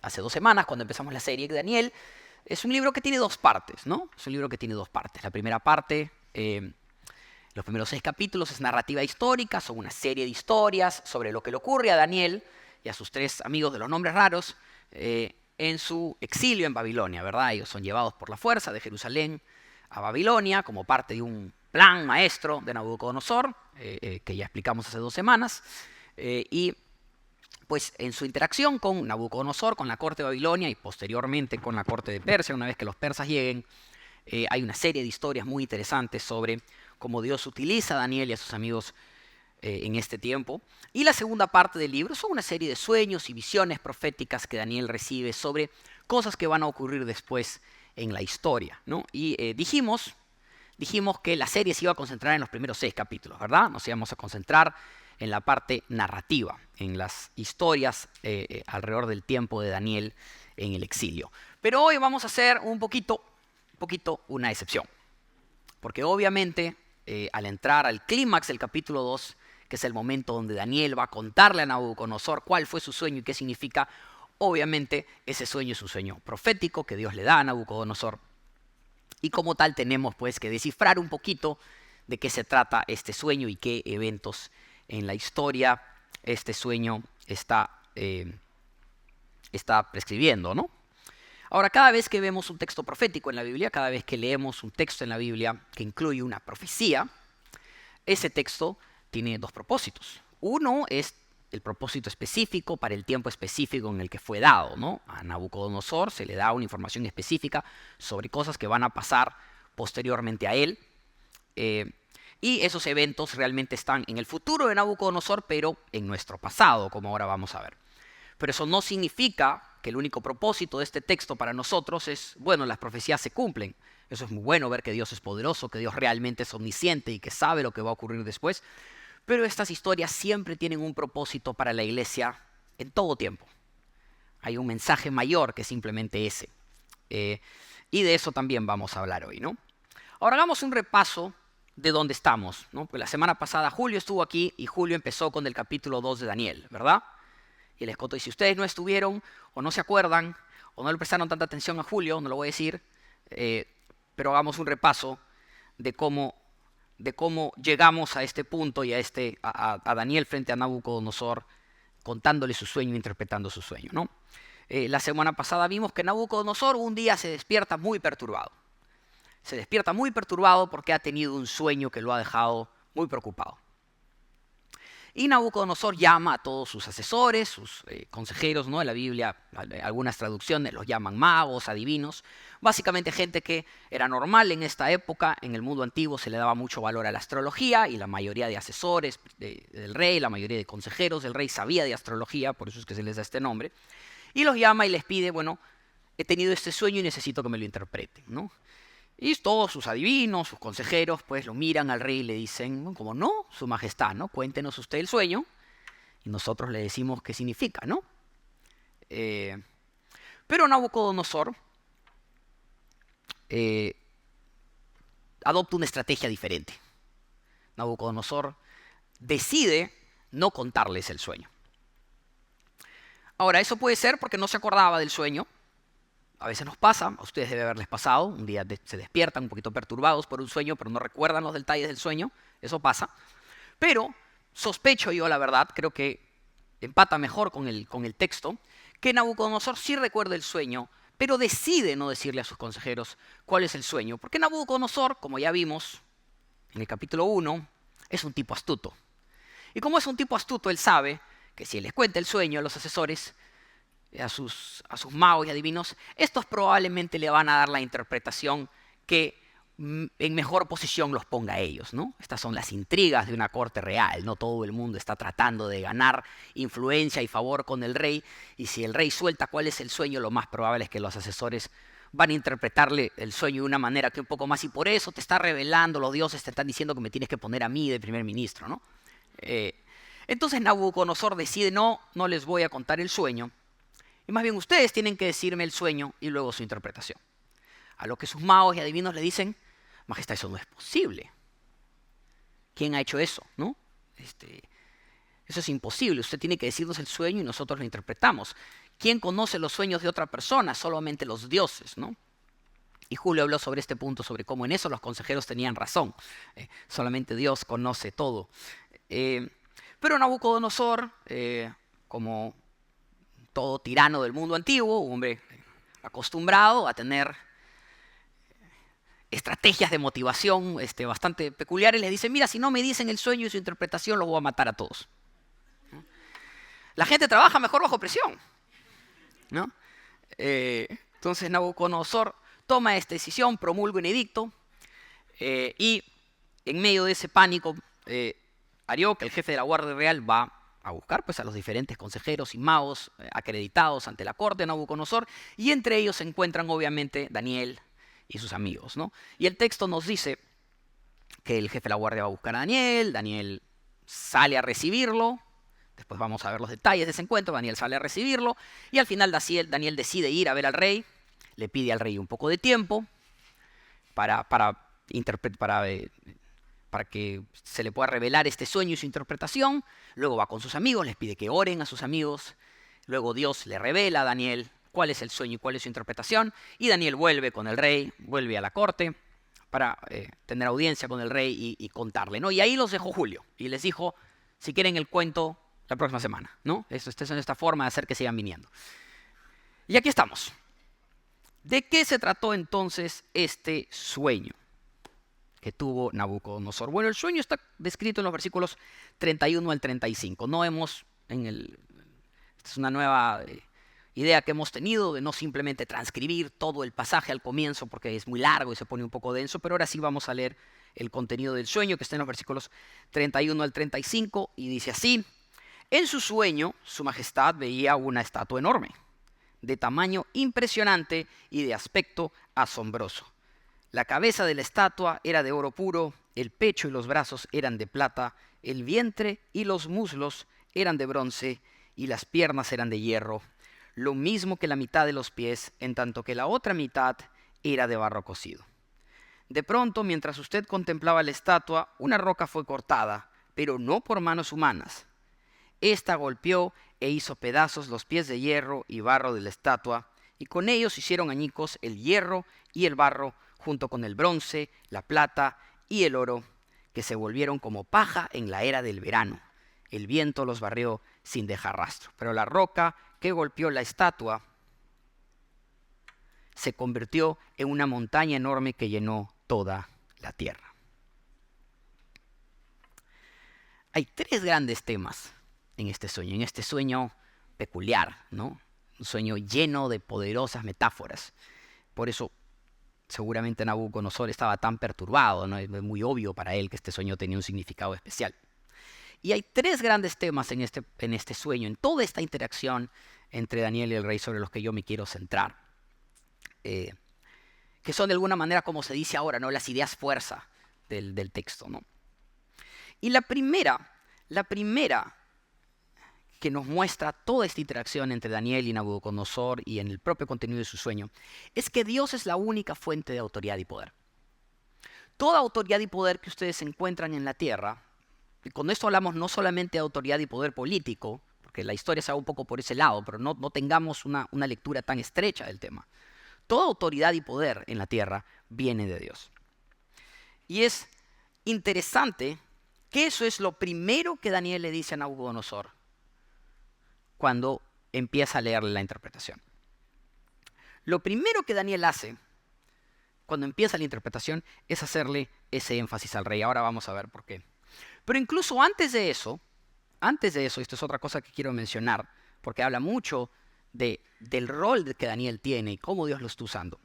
hace 2 semanas cuando empezamos la serie de Daniel. Es un libro que tiene dos partes, ¿no? Es un libro que tiene dos partes. La primera parte, los primeros 6 capítulos, es narrativa histórica, son una serie de historias sobre lo que le ocurre a Daniel y a sus 3 amigos de los nombres raros en su exilio en Babilonia, ¿verdad? Ellos son llevados por la fuerza de Jerusalén a Babilonia como parte de un plan maestro de Nabucodonosor, que ya explicamos hace 2 semanas, y pues en su interacción con Nabucodonosor, con la corte de Babilonia y posteriormente con la corte de Persia, una vez que los persas lleguen, hay una serie de historias muy interesantes sobre cómo Dios utiliza a Daniel y a sus amigos en este tiempo. Y la segunda parte del libro son una serie de sueños y visiones proféticas que Daniel recibe sobre cosas que van a ocurrir después en la historia, ¿no? Y dijimos que la serie se iba a concentrar en los primeros 6 capítulos, ¿verdad? Nos íbamos a concentrar en la parte narrativa, en las historias alrededor del tiempo de Daniel en el exilio. Pero hoy vamos a hacer un poquito una excepción. Porque obviamente al entrar al clímax del capítulo 2, que es el momento donde Daniel va a contarle a Nabucodonosor cuál fue su sueño y qué significa, obviamente ese sueño es un sueño profético que Dios le da a Nabucodonosor. Y como tal tenemos pues que descifrar un poquito de qué se trata este sueño y qué eventos en la historia este sueño está prescribiendo, ¿no? Ahora, cada vez que vemos un texto profético en la Biblia, cada vez que leemos un texto en la Biblia que incluye una profecía, ese texto tiene dos propósitos. Uno es el propósito específico para el tiempo específico en el que fue dado, ¿no? A Nabucodonosor se le da una información específica sobre cosas que van a pasar posteriormente a él. Y esos eventos realmente están en el futuro de Nabucodonosor, pero en nuestro pasado, como ahora vamos a ver. Pero eso no significa que el único propósito de este texto para nosotros es, bueno, las profecías se cumplen. Eso es muy bueno, ver que Dios es poderoso, que Dios realmente es omnisciente y que sabe lo que va a ocurrir después. Pero estas historias siempre tienen un propósito para la iglesia en todo tiempo. Hay un mensaje mayor que simplemente ese. Y de eso también vamos a hablar hoy, ¿no? Ahora hagamos un repaso de dónde estamos, ¿no? Porque la semana pasada Julio estuvo aquí y Julio empezó con el capítulo 2 de Daniel, ¿verdad? Y les conto, y si ustedes no estuvieron o no se acuerdan o no le prestaron tanta atención a Julio, no lo voy a decir, pero hagamos un repaso de cómo llegamos a este punto y a Daniel frente a Nabucodonosor, contándole su sueño e interpretando su sueño, ¿no? La semana pasada vimos que Nabucodonosor un día se despierta muy perturbado. Se despierta muy perturbado porque ha tenido un sueño que lo ha dejado muy preocupado. Y Nabucodonosor llama a todos sus asesores, sus consejeros, ¿no? En la Biblia, algunas traducciones los llaman magos, adivinos. Básicamente gente que era normal en esta época. En el mundo antiguo se le daba mucho valor a la astrología y la mayoría de asesores del rey, la mayoría de consejeros del rey sabía de astrología, por eso es que se les da este nombre. Y los llama y les pide, bueno, he tenido este sueño y necesito que me lo interpreten, ¿no? Y todos sus adivinos, sus consejeros, pues lo miran al rey y le dicen, como no, su majestad, ¿no? Cuéntenos usted el sueño y nosotros le decimos qué significa, ¿no? Pero Nabucodonosor adopta una estrategia diferente. Nabucodonosor decide no contarles el sueño. Ahora, eso puede ser porque no se acordaba del sueño. A veces nos pasa, a ustedes debe haberles pasado, un día se despiertan un poquito perturbados por un sueño, pero no recuerdan los detalles del sueño, eso pasa. Pero sospecho yo, la verdad, creo que empata mejor con el texto, que Nabucodonosor sí recuerda el sueño, pero decide no decirle a sus consejeros cuál es el sueño, porque Nabucodonosor, como ya vimos en el capítulo 1, es un tipo astuto. Y como es un tipo astuto, él sabe que si él les cuenta el sueño a los asesores, a sus magos y adivinos, estos probablemente le van a dar la interpretación que en mejor posición los ponga a ellos, ¿no? Estas son las intrigas de una corte real, no todo el mundo está tratando de ganar influencia y favor con el rey, y si el rey suelta cuál es el sueño, lo más probable es que los asesores van a interpretarle el sueño de una manera que un poco más, y por eso te está revelando, los dioses te están diciendo que me tienes que poner a mí de primer ministro, ¿no? Entonces Nabucodonosor decide, no les voy a contar el sueño, y más bien ustedes tienen que decirme el sueño y luego su interpretación. A lo que sus magos y adivinos le dicen, majestad, eso no es posible. ¿Quién ha hecho eso? ¿No? Eso es imposible. Usted tiene que decirnos el sueño y nosotros lo interpretamos. ¿Quién conoce los sueños de otra persona? Solamente los dioses, ¿no? Y Julio habló sobre este punto, sobre cómo en eso los consejeros tenían razón. Solamente Dios conoce todo. Pero Nabucodonosor, como todo tirano del mundo antiguo, un hombre acostumbrado a tener estrategias de motivación bastante peculiares, les dice, mira, si no me dicen el sueño y su interpretación, los voy a matar a todos. La gente trabaja mejor bajo presión, ¿no? Entonces Nabucodonosor toma esta decisión, promulga un edicto, y en medio de ese pánico, Arioc, el jefe de la Guardia Real, va a buscar pues, a los diferentes consejeros y magos acreditados ante la corte de Nabucodonosor, y entre ellos se encuentran obviamente Daniel y sus amigos, ¿no? Y el texto nos dice que el jefe de la guardia va a buscar a Daniel, Daniel sale a recibirlo, después vamos a ver los detalles de ese encuentro, Daniel sale a recibirlo, y al final Daniel decide ir a ver al rey, le pide al rey un poco de tiempo para que se le pueda revelar este sueño y su interpretación. Luego va con sus amigos, les pide que oren a sus amigos. Luego Dios le revela a Daniel cuál es el sueño y cuál es su interpretación. Y Daniel vuelve con el rey, vuelve a la corte para tener audiencia con el rey y contarle, ¿no? Y ahí los dejó Julio y les dijo, si quieren el cuento la próxima semana, ¿no? Esta es esta forma de hacer que sigan viniendo. Y aquí estamos. ¿De qué se trató entonces este sueño que tuvo Nabucodonosor? Bueno, el sueño está descrito en los versículos 31 al 35. Esta es una nueva idea que hemos tenido de no simplemente transcribir todo el pasaje al comienzo porque es muy largo y se pone un poco denso, pero ahora sí vamos a leer el contenido del sueño que está en los versículos 31 al 35 y dice así: en su sueño, su majestad veía una estatua enorme, de tamaño impresionante y de aspecto asombroso. La cabeza de la estatua era de oro puro, el pecho y los brazos eran de plata, el vientre y los muslos eran de bronce y las piernas eran de hierro, lo mismo que la mitad de los pies, en tanto que la otra mitad era de barro cocido. De pronto, mientras usted contemplaba la estatua, una roca fue cortada, pero no por manos humanas. Esta golpeó e hizo pedazos los pies de hierro y barro de la estatua, y con ellos hicieron añicos el hierro y el barro, junto con el bronce, la plata y el oro, que se volvieron como paja en la era del verano. El viento los barrió sin dejar rastro. Pero la roca que golpeó la estatua se convirtió en una montaña enorme que llenó toda la tierra. Hay tres grandes temas en este sueño peculiar, ¿no? Un sueño lleno de poderosas metáforas. Por eso seguramente Nabucodonosor estaba tan perturbado, ¿no? Es muy obvio para él que este sueño tenía un significado especial. Y hay tres grandes temas en este sueño, en toda esta interacción entre Daniel y el rey, sobre los que yo me quiero centrar. Que son de alguna manera, como se dice ahora, ¿no? Las ideas fuerza del texto, ¿no? Y la primera que nos muestra toda esta interacción entre Daniel y Nabucodonosor y en el propio contenido de su sueño, es que Dios es la única fuente de autoridad y poder. Toda autoridad y poder que ustedes encuentran en la tierra, y con esto hablamos no solamente de autoridad y poder político, porque la historia se va un poco por ese lado, pero no tengamos una lectura tan estrecha del tema. Toda autoridad y poder en la tierra viene de Dios. Y es interesante que eso es lo primero que Daniel le dice a Nabucodonosor cuando empieza a leerle la interpretación. Lo primero que Daniel hace cuando empieza la interpretación es hacerle ese énfasis al rey. Ahora vamos a ver por qué. Pero incluso antes de eso, esto es otra cosa que quiero mencionar, porque habla mucho del rol que Daniel tiene y cómo Dios lo está usando.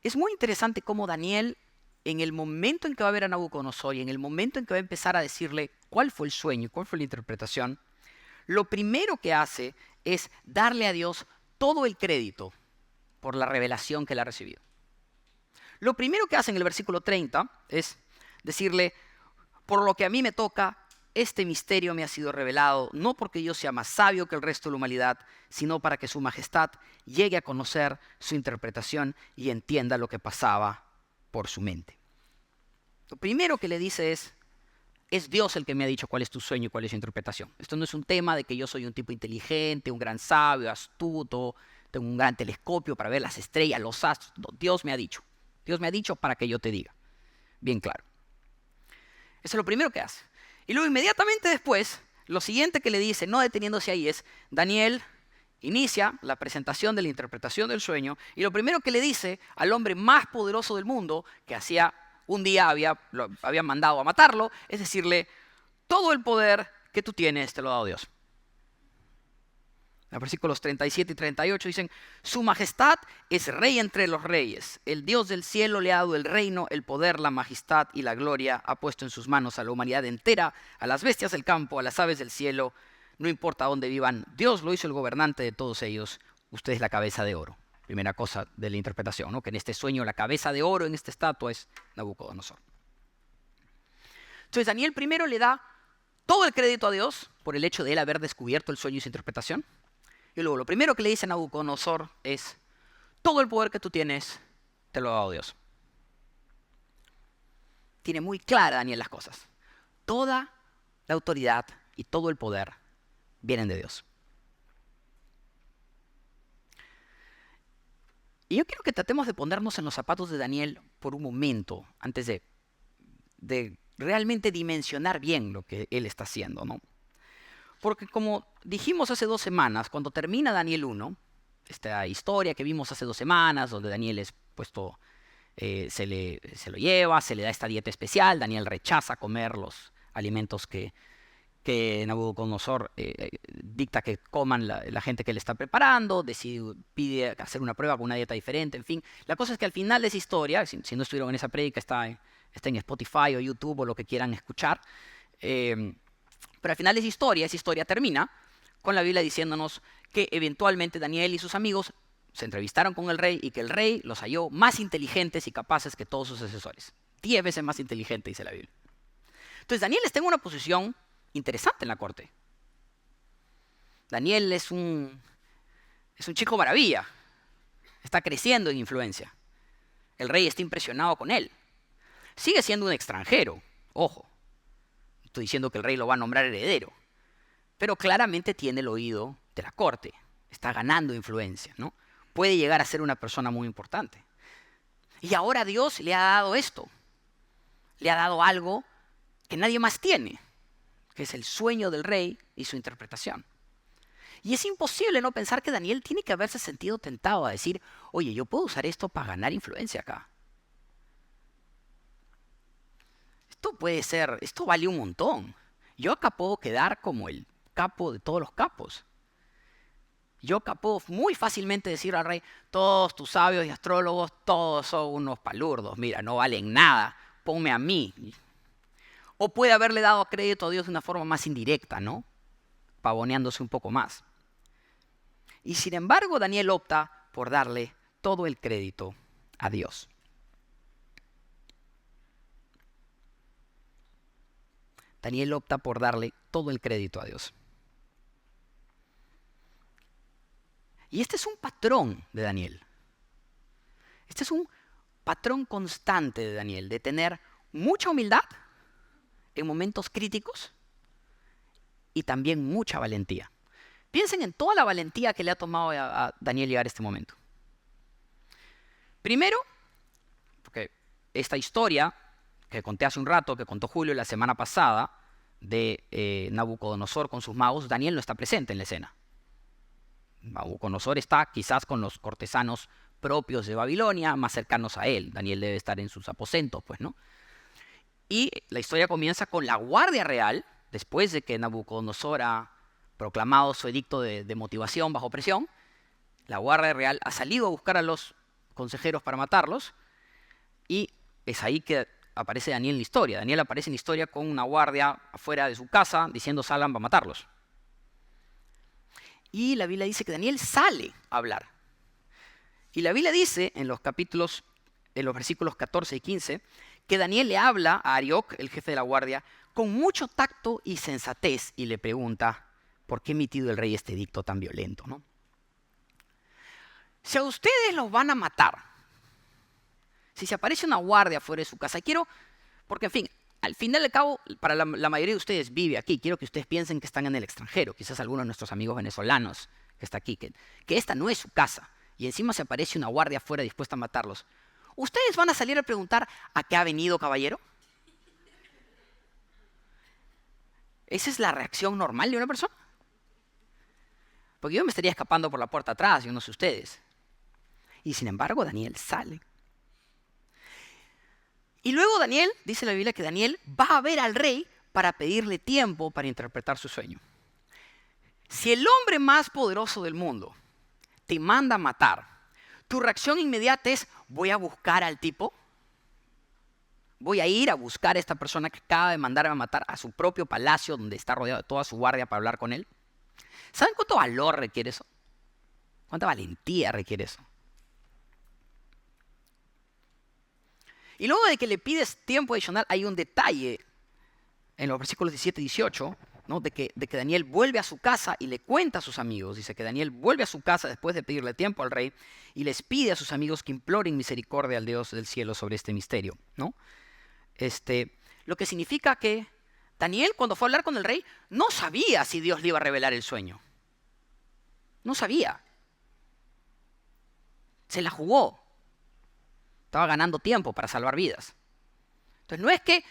Es muy interesante cómo Daniel, en el momento en que va a ver a Nabucodonosor y en el momento en que va a empezar a decirle cuál fue el sueño y cuál fue la interpretación, lo primero que hace es darle a Dios todo el crédito por la revelación que él ha recibido. Lo primero que hace en el versículo 30 es decirle, por lo que a mí me toca, este misterio me ha sido revelado, no porque yo sea más sabio que el resto de la humanidad, sino para que su majestad llegue a conocer su interpretación y entienda lo que pasaba por su mente. Lo primero que le dice es, es Dios el que me ha dicho cuál es tu sueño y cuál es su interpretación. Esto no es un tema de que yo soy un tipo inteligente, un gran sabio, astuto, tengo un gran telescopio para ver las estrellas, los astros. No, Dios me ha dicho. Dios me ha dicho para que yo te diga. Bien claro. Eso es lo primero que hace. Y luego inmediatamente después, lo siguiente que le dice, no deteniéndose ahí, es Daniel inicia la presentación de la interpretación del sueño y lo primero que le dice al hombre más poderoso del mundo, que hacía un día lo habían mandado a matarlo, es decirle, todo el poder que tú tienes te lo ha dado Dios. En los versículos 37 y 38 dicen, su majestad es rey entre los reyes. El Dios del cielo le ha dado el reino, el poder, la majestad y la gloria. Ha puesto en sus manos a la humanidad entera, a las bestias del campo, a las aves del cielo. No importa dónde vivan, Dios lo hizo el gobernante de todos ellos. Usted es la cabeza de oro. Primera cosa de la interpretación, ¿no? Que en este sueño la cabeza de oro en esta estatua es Nabucodonosor. Entonces Daniel primero le da todo el crédito a Dios por el hecho de él haber descubierto el sueño y su interpretación. Y luego lo primero que le dice a Nabucodonosor es, todo el poder que tú tienes, te lo ha dado Dios. Tiene muy clara Daniel las cosas. Toda la autoridad y todo el poder vienen de Dios. Y yo quiero que tratemos de ponernos en los zapatos de Daniel por un momento, antes de realmente dimensionar bien lo que él está haciendo, ¿no? Porque como dijimos hace 2 semanas, cuando termina Daniel 1, esta historia que vimos hace 2 semanas, donde Daniel es puesto, se lo lleva, se le da esta dieta especial, Daniel rechaza comer los alimentos que Nabucodonosor dicta que coman la gente que le está preparando, pide hacer una prueba con una dieta diferente, en fin. La cosa es que al final de esa historia, si no estuvieron en esa prédica, está en Spotify o YouTube o lo que quieran escuchar, pero al final de esa historia termina con la Biblia diciéndonos que eventualmente Daniel y sus amigos se entrevistaron con el rey y que el rey los halló más inteligentes y capaces que todos sus asesores. 10 veces más inteligente, dice la Biblia. Entonces Daniel está en una posición interesante en la corte. Daniel es un chico maravilla. Está creciendo en influencia. El rey está impresionado con él. Sigue siendo un extranjero, ojo. Estoy diciendo que el rey lo va a nombrar heredero. Pero claramente tiene el oído de la corte. Está ganando influencia, ¿no? Puede llegar a ser una persona muy importante. Y ahora Dios le ha dado esto. Le ha dado algo que nadie más tiene, que es el sueño del rey y su interpretación. Y es imposible no pensar que Daniel tiene que haberse sentido tentado a decir, oye, yo puedo usar esto para ganar influencia acá. Esto vale un montón. Yo acá puedo quedar como el capo de todos los capos. Yo acá puedo muy fácilmente decir al rey, todos tus sabios y astrólogos, todos son unos palurdos, mira, no valen nada, ponme a mí. O puede haberle dado crédito a Dios de una forma más indirecta, ¿no? Pavoneándose un poco más. Y sin embargo, Daniel opta por darle todo el crédito a Dios. Daniel opta por darle todo el crédito a Dios. Y este es un patrón de Daniel. Este es un patrón constante de Daniel, de tener mucha humildad en momentos críticos y también mucha valentía. Piensen en toda la valentía que le ha tomado a Daniel llegar a este momento. Primero, porque esta historia que conté hace un rato, que contó Julio la semana pasada, de Nabucodonosor con sus magos, Daniel no está presente en la escena. Nabucodonosor está quizás con los cortesanos propios de Babilonia, más cercanos a él. Daniel debe estar en sus aposentos, pues, ¿no? Y la historia comienza con la guardia real, después de que Nabucodonosor ha proclamado su edicto de motivación bajo presión. La guardia real ha salido a buscar a los consejeros para matarlos, y es ahí que aparece Daniel en la historia. Daniel aparece en la historia con una guardia afuera de su casa diciendo salgan para matarlos. Y la Biblia dice que Daniel sale a hablar. Y la Biblia dice en los versículos 14 y 15, que Daniel le habla a Arioc, el jefe de la guardia, con mucho tacto y sensatez y le pregunta, ¿por qué ha emitido el rey este edicto tan violento, ¿no? Si a ustedes los van a matar, si se aparece una guardia fuera de su casa, porque en fin, al final del cabo, para la mayoría de ustedes vive aquí. Quiero que ustedes piensen que están en el extranjero. Quizás algunos de nuestros amigos venezolanos que está aquí, que esta no es su casa. Y encima se aparece una guardia afuera dispuesta a matarlos. ¿Ustedes van a salir a preguntar a qué ha venido, caballero? ¿Esa es la reacción normal de una persona? Porque yo me estaría escapando por la puerta atrás, yo no sé ustedes. Y sin embargo, Daniel sale. Y luego Daniel, dice la Biblia que Daniel va a ver al rey para pedirle tiempo para interpretar su sueño. Si el hombre más poderoso del mundo te manda a matar, tu reacción inmediata es, voy a buscar al tipo. Voy a ir a buscar a esta persona que acaba de mandarme a matar a su propio palacio donde está rodeado de toda su guardia para hablar con él. ¿Saben cuánto valor requiere eso? ¿Cuánta valentía requiere eso? Y luego de que le pides tiempo adicional, hay un detalle en los versículos 17 y 18, ¿no? de que Daniel vuelve a su casa y le cuenta a sus amigos. Dice que Daniel vuelve a su casa después de pedirle tiempo al rey y les pide a sus amigos que imploren misericordia al Dios del cielo sobre este misterio, ¿no? Lo que significa que Daniel, cuando fue a hablar con el rey, no sabía si Dios le iba a revelar el sueño. No sabía. Se la jugó. Estaba ganando tiempo para salvar vidas. Entonces no es que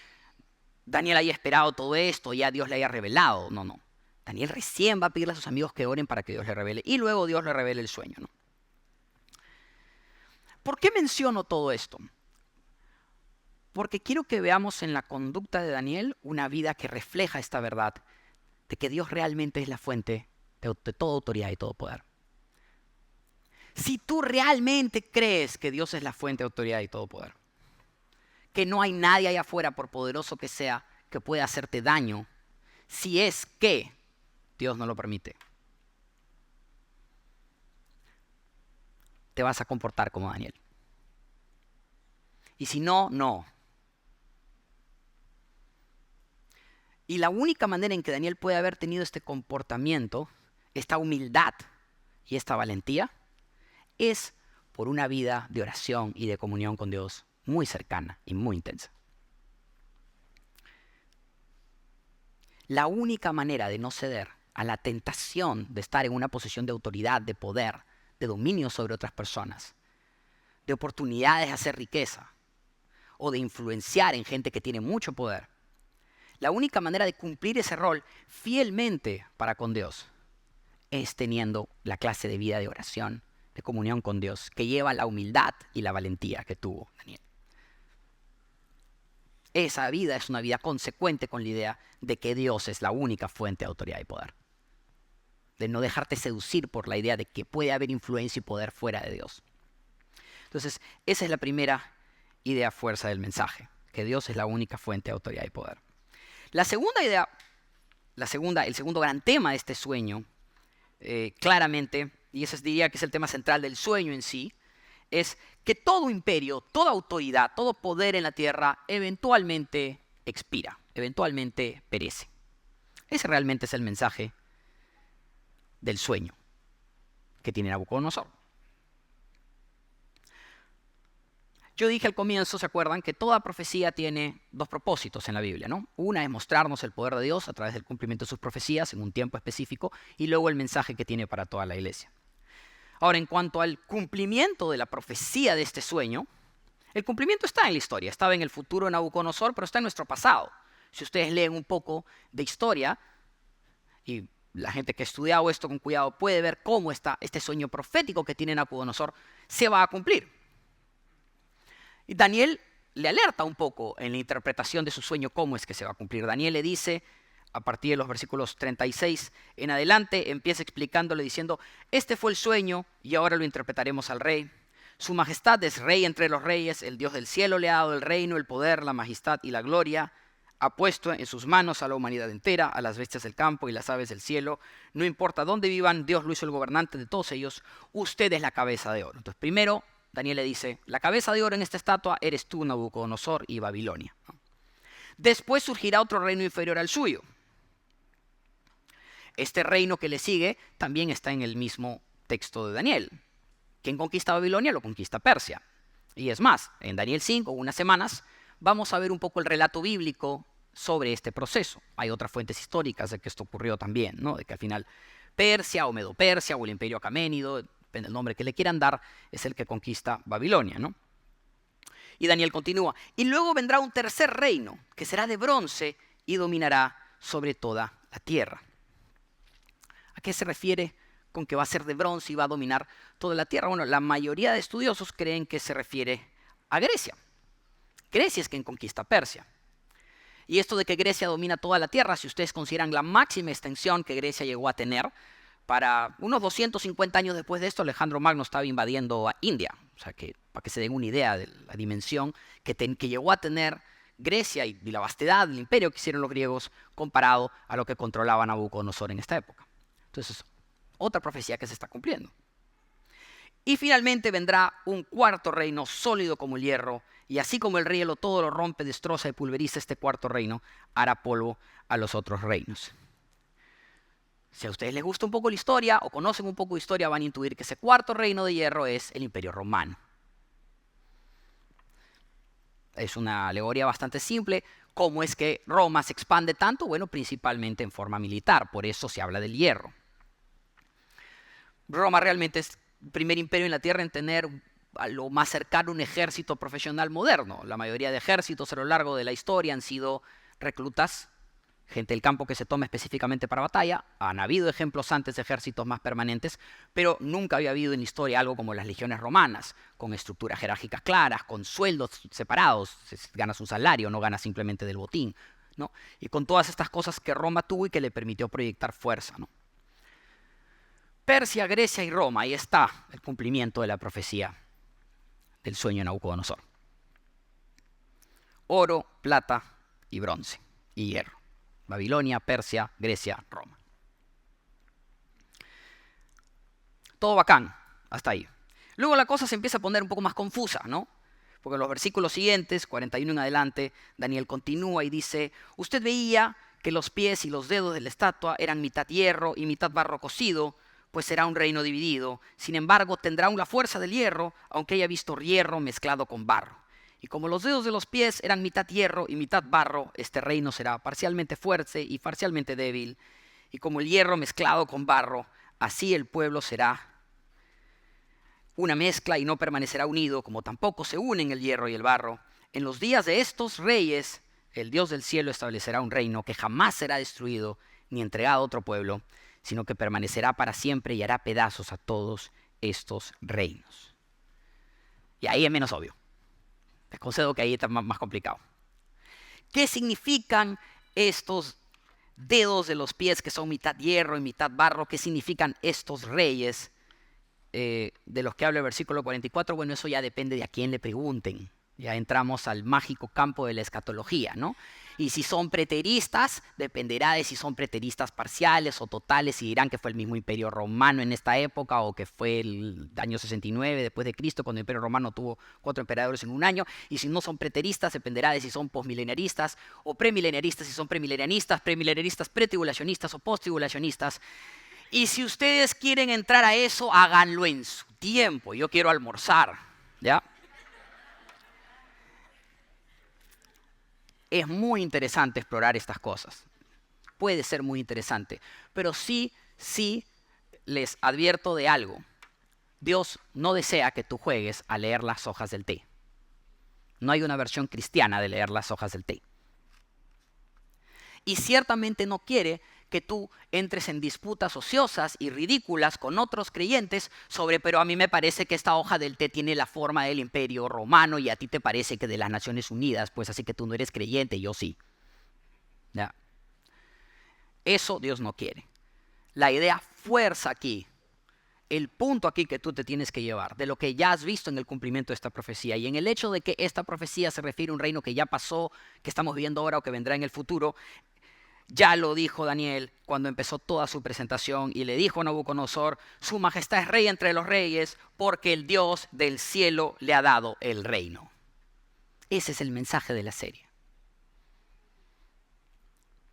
Daniel haya esperado todo esto y ya Dios le haya revelado. No, no. Daniel recién va a pedirle a sus amigos que oren para que Dios le revele. Y luego Dios le revele el sueño, ¿no? ¿Por qué menciono todo esto? Porque quiero que veamos en la conducta de Daniel una vida que refleja esta verdad de que Dios realmente es la fuente de toda autoridad y todo poder. Si tú realmente crees que Dios es la fuente de autoridad y todo poder, que no hay nadie allá afuera, por poderoso que sea, que pueda hacerte daño, si es que Dios no lo permite, te vas a comportar como Daniel. Y si no, no. Y la única manera en que Daniel puede haber tenido este comportamiento, esta humildad y esta valentía, es por una vida de oración y de comunión con Dios muy cercana y muy intensa. La única manera de no ceder a la tentación de estar en una posición de autoridad, de poder, de dominio sobre otras personas, de oportunidades de hacer riqueza o de influenciar en gente que tiene mucho poder, la única manera de cumplir ese rol fielmente para con Dios es teniendo la clase de vida de oración, de comunión con Dios, que lleva la humildad y la valentía que tuvo Daniel. Esa vida es una vida consecuente con la idea de que Dios es la única fuente de autoridad y poder. De no dejarte seducir por la idea de que puede haber influencia y poder fuera de Dios. Entonces, esa es la primera idea fuerza del mensaje, que Dios es la única fuente de autoridad y poder. La segunda idea, el segundo gran tema de este sueño, claramente, y ese diría que es el tema central del sueño en sí, es que todo imperio, toda autoridad, todo poder en la tierra eventualmente expira, eventualmente perece. Ese realmente es el mensaje del sueño que tiene Nabucodonosor. Yo dije al comienzo, ¿se acuerdan? Que toda profecía tiene dos propósitos en la Biblia, ¿no? Una es mostrarnos el poder de Dios a través del cumplimiento de sus profecías en un tiempo específico y luego el mensaje que tiene para toda la iglesia. Ahora, en cuanto al cumplimiento de la profecía de este sueño, el cumplimiento está en la historia, estaba en el futuro de Nabucodonosor, pero está en nuestro pasado. Si ustedes leen un poco de historia, y la gente que ha estudiado esto con cuidado puede ver cómo este sueño profético que tiene Nabucodonosor se va a cumplir. Y Daniel le alerta un poco en la interpretación de su sueño cómo es que se va a cumplir. Daniel le dice, a partir de los versículos 36 en adelante, empieza explicándole diciendo, este fue el sueño y ahora lo interpretaremos al rey. Su majestad es rey entre los reyes, el Dios del cielo le ha dado el reino, el poder, la majestad y la gloria. Ha puesto en sus manos a la humanidad entera, a las bestias del campo y las aves del cielo. No importa dónde vivan, Dios lo hizo el gobernante de todos ellos. Usted es la cabeza de oro. Entonces, primero, Daniel le dice, la cabeza de oro en esta estatua eres tú, Nabucodonosor y Babilonia. Después surgirá otro reino inferior al suyo. Este reino que le sigue también está en el mismo texto de Daniel. ¿Quién conquista Babilonia? Lo conquista Persia. Y es más, en Daniel 5, unas semanas, vamos a ver un poco el relato bíblico sobre este proceso. Hay otras fuentes históricas de que esto ocurrió también, ¿no? De que al final Persia o Medo-Persia o el Imperio Aqueménido, depende del nombre que le quieran dar, es el que conquista Babilonia, ¿no? Y Daniel continúa. Y luego vendrá un tercer reino, que será de bronce y dominará sobre toda la tierra. ¿A qué se refiere con que va a ser de bronce y va a dominar toda la tierra? Bueno, la mayoría de estudiosos creen que se refiere a Grecia. Grecia es quien conquista Persia. Y esto de que Grecia domina toda la tierra, si ustedes consideran la máxima extensión que Grecia llegó a tener, para unos 250 años después de esto, Alejandro Magno estaba invadiendo a India. O sea, que para que se den una idea de la dimensión que llegó a tener Grecia y la vastedad del imperio que hicieron los griegos comparado a lo que controlaba Nabucodonosor en esta época. Entonces, otra profecía que se está cumpliendo. Y finalmente vendrá un cuarto reino sólido como el hierro, y así como el rielo todo lo rompe, destroza y pulveriza, este cuarto reino hará polvo a los otros reinos. Si a ustedes les gusta un poco la historia o conocen un poco de historia, van a intuir que ese cuarto reino de hierro es el Imperio Romano. Es una alegoría bastante simple. ¿Cómo es que Roma se expande tanto? Bueno, principalmente en forma militar, por eso se habla del hierro. Roma realmente es el primer imperio en la tierra en tener a lo más cercano un ejército profesional moderno. La mayoría de ejércitos a lo largo de la historia han sido reclutas, gente del campo que se toma específicamente para batalla. Han habido ejemplos antes de ejércitos más permanentes, pero nunca había habido en la historia algo como las legiones romanas, con estructuras jerárquicas claras, con sueldos separados. Ganas un salario, no ganas simplemente del botín, ¿no? Y con todas estas cosas que Roma tuvo y que le permitió proyectar fuerza, ¿no? Persia, Grecia y Roma, ahí está el cumplimiento de la profecía del sueño de Nabucodonosor. Oro, plata y bronce y hierro. Babilonia, Persia, Grecia, Roma. Todo bacán, hasta ahí. Luego la cosa se empieza a poner un poco más confusa, ¿no? Porque en los versículos siguientes, 41 en adelante, Daniel continúa y dice: usted veía que los pies y los dedos de la estatua eran mitad hierro y mitad barro cocido, pues será un reino dividido. Sin embargo, tendrá aún la fuerza del hierro, aunque haya visto hierro mezclado con barro. Y como los dedos de los pies eran mitad hierro y mitad barro, este reino será parcialmente fuerte y parcialmente débil. Y como el hierro mezclado con barro, así el pueblo será una mezcla y no permanecerá unido, como tampoco se unen el hierro y el barro. En los días de estos reyes, el Dios del cielo establecerá un reino que jamás será destruido ni entregado a otro pueblo, sino que permanecerá para siempre y hará pedazos a todos estos reinos. Y ahí es menos obvio. Les concedo que ahí está más complicado. ¿Qué significan estos dedos de los pies que son mitad hierro y mitad barro? ¿Qué significan estos reyes de los que habla el versículo 44? Bueno, eso ya depende de a quién le pregunten. Ya entramos al mágico campo de la escatología, ¿no? Y si son preteristas, dependerá de si son preteristas parciales o totales, y dirán que fue el mismo imperio romano en esta época o que fue el año 69 después de Cristo, cuando el imperio romano tuvo 4 emperadores en un año. Y si no son preteristas, dependerá de si son postmilenaristas o premilenaristas, si son premilenianistas, pretribulacionistas o posttribulacionistas. Y si ustedes quieren entrar a eso, háganlo en su tiempo. Yo quiero almorzar, ¿ya? Es muy interesante explorar estas cosas. Puede ser muy interesante. Pero sí les advierto de algo. Dios no desea que tú juegues a leer las hojas del té. No hay una versión cristiana de leer las hojas del té. Y ciertamente no quiere que tú entres en disputas ociosas y ridículas con otros creyentes sobre: pero a mí me parece que esta hoja del té tiene la forma del Imperio Romano y a ti te parece que de las Naciones Unidas, pues así que tú no eres creyente, yo sí. ¿Ya? Eso Dios no quiere. La idea fuerza aquí, el punto aquí que tú te tienes que llevar, de lo que ya has visto en el cumplimiento de esta profecía y en el hecho de que esta profecía se refiere a un reino que ya pasó, que estamos viviendo ahora o que vendrá en el futuro. Ya lo dijo Daniel cuando empezó toda su presentación y le dijo a Nabucodonosor: su majestad es rey entre los reyes porque el Dios del cielo le ha dado el reino. Ese es el mensaje de la serie.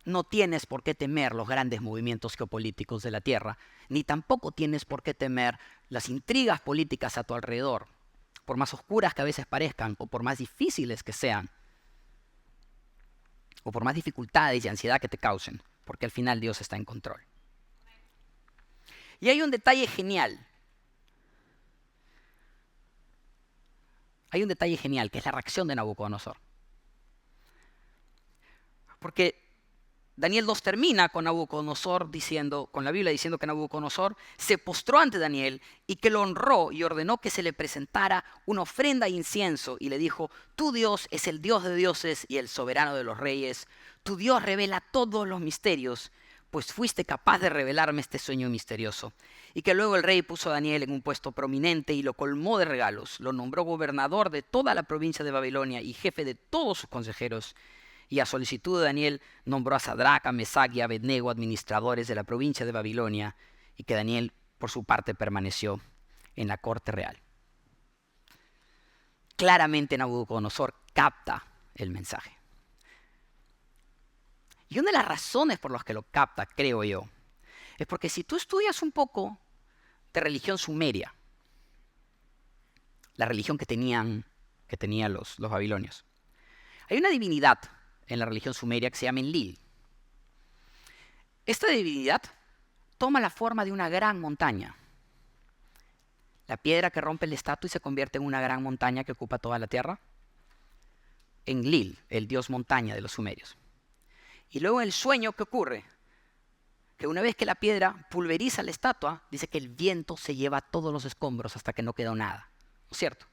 No tienes por qué temer los grandes movimientos geopolíticos de la tierra, ni tampoco tienes por qué temer las intrigas políticas a tu alrededor, por más oscuras que a veces parezcan o por más difíciles que sean. o por más dificultades y ansiedad que te causen, porque al final Dios está en control. Y hay un detalle genial. Hay un detalle genial, que es la reacción de Nabucodonosor. Porque Daniel 2 termina con Nabucodonosor diciendo, con la Biblia diciendo que Nabucodonosor se postró ante Daniel y que lo honró y ordenó que se le presentara una ofrenda de incienso y le dijo: tu Dios es el Dios de dioses y el soberano de los reyes. Tu Dios revela todos los misterios, pues fuiste capaz de revelarme este sueño misterioso. Y que luego el rey puso a Daniel en un puesto prominente y lo colmó de regalos. Lo nombró gobernador de toda la provincia de Babilonia y jefe de todos sus consejeros. Y a solicitud de Daniel nombró a Sadrach, a Mesach y a Abednego administradores de la provincia de Babilonia, y que Daniel, por su parte, permaneció en la corte real. Claramente Nabucodonosor capta el mensaje. Y una de las razones por las que lo capta, creo yo, es porque si tú estudias un poco de religión sumeria, la religión que tenían los babilonios, hay una divinidad en la religión sumeria que se llama Enlil. Esta divinidad toma la forma de una gran montaña. La piedra que rompe la estatua y se convierte en una gran montaña que ocupa toda la tierra. Enlil, el dios montaña de los sumerios. Y luego en el sueño, ¿qué ocurre? Que una vez que la piedra pulveriza la estatua, dice que el viento se lleva todos los escombros hasta que no quedó nada. ¿No es cierto?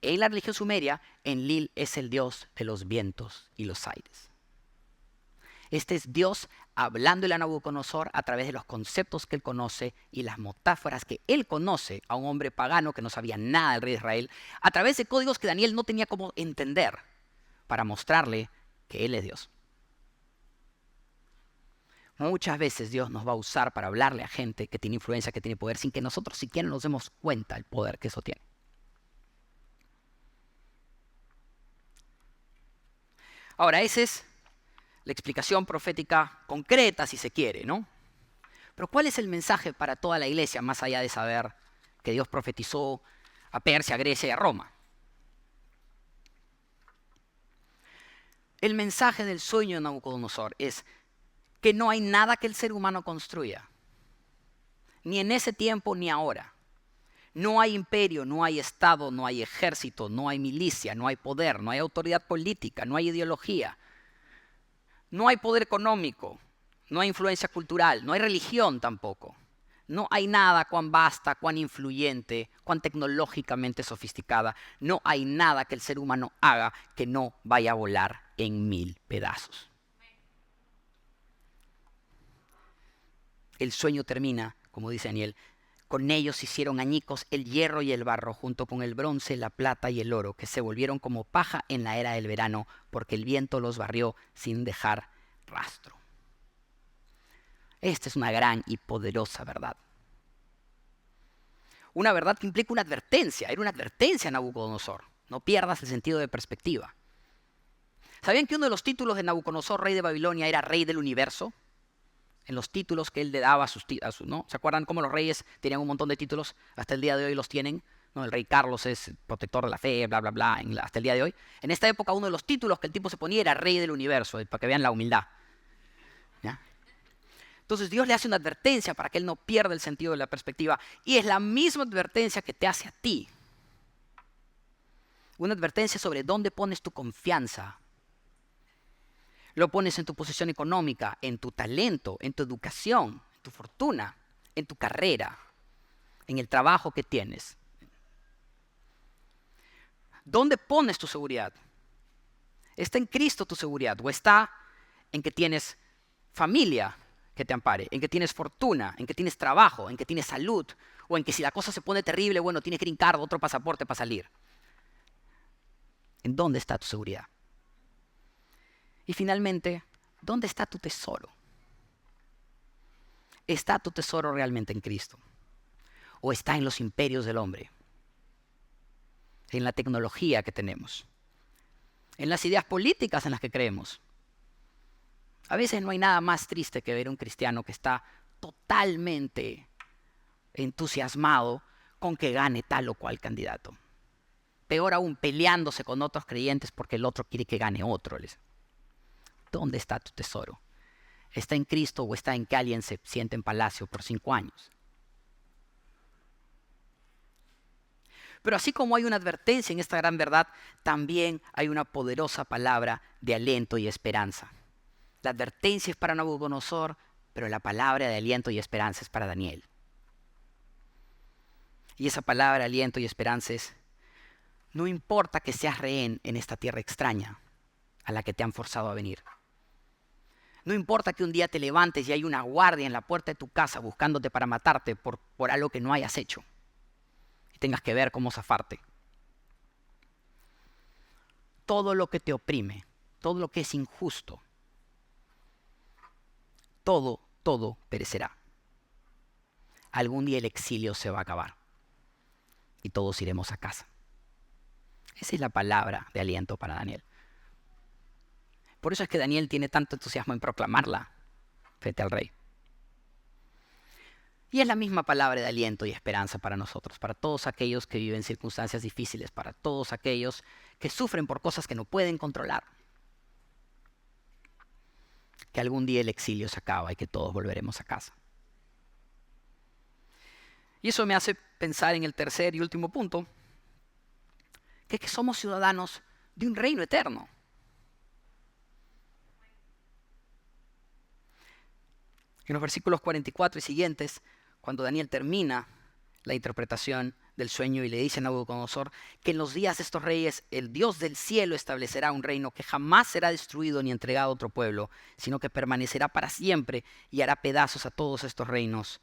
En la religión sumeria, Enlil es el dios de los vientos y los aires. Este es Dios hablándole a Nabucodonosor a través de los conceptos que él conoce y las metáforas que él conoce a un hombre pagano que no sabía nada del rey de Israel, a través de códigos que Daniel no tenía cómo entender, para mostrarle que él es Dios. Muchas veces Dios nos va a usar para hablarle a gente que tiene influencia, que tiene poder, sin que nosotros siquiera nos demos cuenta del poder que eso tiene. Ahora, esa es la explicación profética concreta, si se quiere, ¿no? Pero ¿cuál es el mensaje para toda la iglesia, más allá de saber que Dios profetizó a Persia, a Grecia y a Roma? El mensaje del sueño de Nabucodonosor es que no hay nada que el ser humano construya, ni en ese tiempo ni ahora. No hay imperio, no hay estado, no hay ejército, no hay milicia, no hay poder, no hay autoridad política, no hay ideología, no hay poder económico, no hay influencia cultural, no hay religión tampoco. No hay nada cuán vasta, cuán influyente, cuán tecnológicamente sofisticada. No hay nada que el ser humano haga que no vaya a volar en 1000 pedazos. El sueño termina, como dice Daniel: con ellos hicieron añicos el hierro y el barro, junto con el bronce, la plata y el oro, que se volvieron como paja en la era del verano, porque el viento los barrió sin dejar rastro. Esta es una gran y poderosa verdad. Una verdad que implica una advertencia. Era una advertencia a Nabucodonosor. No pierdas el sentido de perspectiva. ¿Sabían que uno de los títulos de Nabucodonosor, rey de Babilonia, era rey del universo? En los títulos que él le daba a sus, ¿no? ¿Se acuerdan cómo los reyes tenían un montón de títulos? Hasta el día de hoy los tienen, ¿no? El rey Carlos es protector de la fe, bla, bla, bla, hasta el día de hoy. En esta época uno de los títulos que el tipo se ponía era rey del universo, para que vean la humildad. ¿Ya? Entonces Dios le hace una advertencia para que él no pierda el sentido de la perspectiva. Y es la misma advertencia que te hace a ti. Una advertencia sobre dónde pones tu confianza. Lo pones en tu posición económica, en tu talento, en tu educación, en tu fortuna, en tu carrera, en el trabajo que tienes. ¿Dónde pones tu seguridad? ¿Está en Cristo tu seguridad? ¿O está en que tienes familia que te ampare? ¿En que tienes fortuna? ¿En que tienes trabajo? ¿En que tienes salud? ¿O en que si la cosa se pone terrible, bueno, tienes green card, otro pasaporte para salir? ¿En dónde está tu seguridad? Y finalmente, ¿dónde está tu tesoro? ¿Está tu tesoro realmente en Cristo? ¿O está en los imperios del hombre? En la tecnología que tenemos. En las ideas políticas en las que creemos. A veces no hay nada más triste que ver a un cristiano que está totalmente entusiasmado con que gane tal o cual candidato. Peor aún, peleándose con otros creyentes porque el otro quiere que gane otro. ¿dónde está tu tesoro? ¿Está en Cristo o está en que alguien se siente en palacio por 5 años? Pero así como hay una advertencia en esta gran verdad, también hay una poderosa palabra de aliento y esperanza. La advertencia es para Nabucodonosor, pero la palabra de aliento y esperanza es para Daniel. Y esa palabra de aliento y esperanza es: no importa que seas rehén en esta tierra extraña a la que te han forzado a venir. No importa que un día te levantes y hay una guardia en la puerta de tu casa buscándote para matarte por algo que no hayas hecho y tengas que ver cómo zafarte. Todo lo que te oprime, todo lo que es injusto, todo perecerá. Algún día el exilio se va a acabar y todos iremos a casa. Esa es la palabra de aliento para Daniel. Por eso es que Daniel tiene tanto entusiasmo en proclamarla frente al rey. Y es la misma palabra de aliento y esperanza para nosotros, para todos aquellos que viven circunstancias difíciles, para todos aquellos que sufren por cosas que no pueden controlar. Que algún día el exilio se acaba y que todos volveremos a casa. Y eso me hace pensar en el tercer y último punto, que es que somos ciudadanos de un reino eterno. En los versículos 44 y siguientes, cuando Daniel termina la interpretación del sueño y le dice a Nabucodonosor que en los días de estos reyes el Dios del cielo establecerá un reino que jamás será destruido ni entregado a otro pueblo, sino que permanecerá para siempre y hará pedazos a todos estos reinos.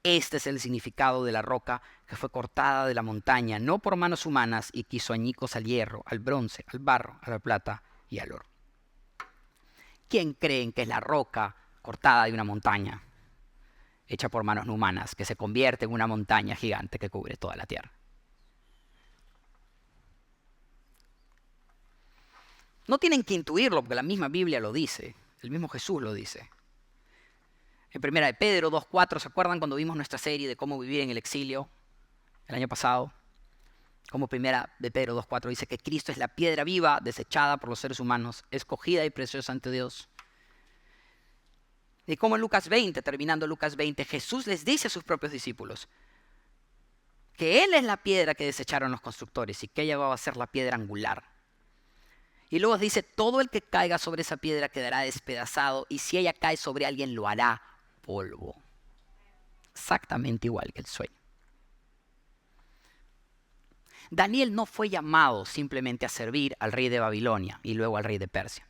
Este es el significado de la roca que fue cortada de la montaña, no por manos humanas, y que hizo añicos al hierro, al bronce, al barro, a la plata y al oro. ¿Quién creen que es la roca cortada de una montaña, hecha por manos no humanas, que se convierte en una montaña gigante que cubre toda la tierra? No tienen que intuirlo porque la misma Biblia lo dice, el mismo Jesús lo dice. En primera de Pedro 2:4, ¿se acuerdan cuando vimos nuestra serie de cómo vivir en el exilio el año pasado? Como primera de Pedro 2:4 dice que Cristo es la piedra viva desechada por los seres humanos, escogida y preciosa ante Dios. Y como en Lucas 20, terminando Lucas 20, Jesús les dice a sus propios discípulos que Él es la piedra que desecharon los constructores y que ella va a ser la piedra angular. Y luego dice, todo el que caiga sobre esa piedra quedará despedazado y si ella cae sobre alguien lo hará polvo. Exactamente igual que el sueño. Daniel no fue llamado simplemente a servir al rey de Babilonia y luego al rey de Persia.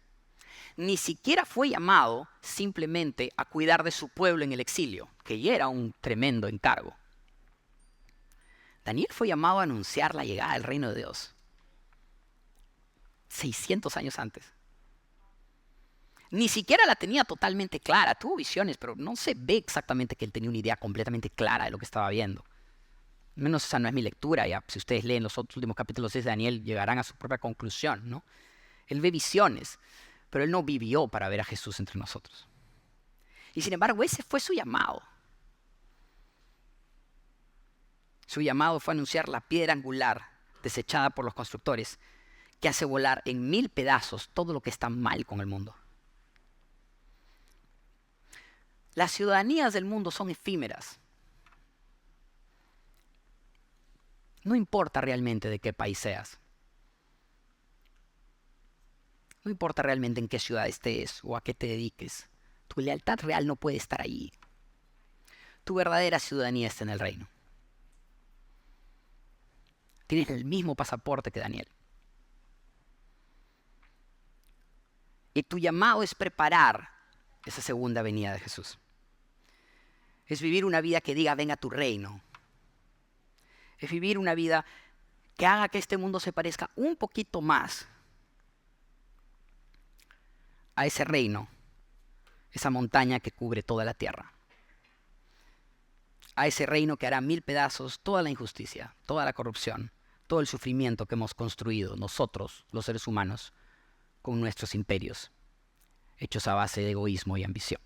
Ni siquiera fue llamado simplemente a cuidar de su pueblo en el exilio, que ya era un tremendo encargo. Daniel fue llamado a anunciar la llegada del reino de Dios 600 años antes. Ni siquiera la tenía totalmente clara, tuvo visiones, pero no se ve exactamente que él tenía una idea completamente clara de lo que estaba viendo. Al menos esa no es mi lectura, ya si ustedes leen los últimos capítulos de Daniel llegarán a su propia conclusión, ¿no? Él ve visiones, pero él no vivió para ver a Jesús entre nosotros. Y sin embargo, ese fue su llamado. Su llamado fue anunciar la piedra angular desechada por los constructores que hace volar en 1000 pedazos todo lo que está mal con el mundo. Las ciudadanías del mundo son efímeras. No importa realmente de qué país seas. No importa realmente en qué ciudad estés o a qué te dediques. Tu lealtad real no puede estar ahí. Tu verdadera ciudadanía está en el reino. Tienes el mismo pasaporte que Daniel. Y tu llamado es preparar esa segunda venida de Jesús. Es vivir una vida que diga, venga tu reino. Es vivir una vida que haga que este mundo se parezca un poquito más a ese reino, esa montaña que cubre toda la tierra. A ese reino que hará 1000 pedazos toda la injusticia, toda la corrupción, todo el sufrimiento que hemos construido nosotros, los seres humanos, con nuestros imperios, hechos a base de egoísmo y ambición.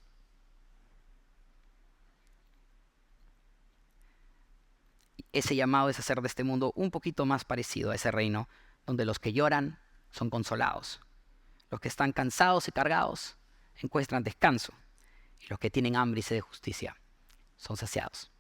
Ese llamado es hacer de este mundo un poquito más parecido a ese reino donde los que lloran son consolados, Los que están cansados y cargados encuentran descanso. Y los que tienen hambre y sed de justicia son saciados.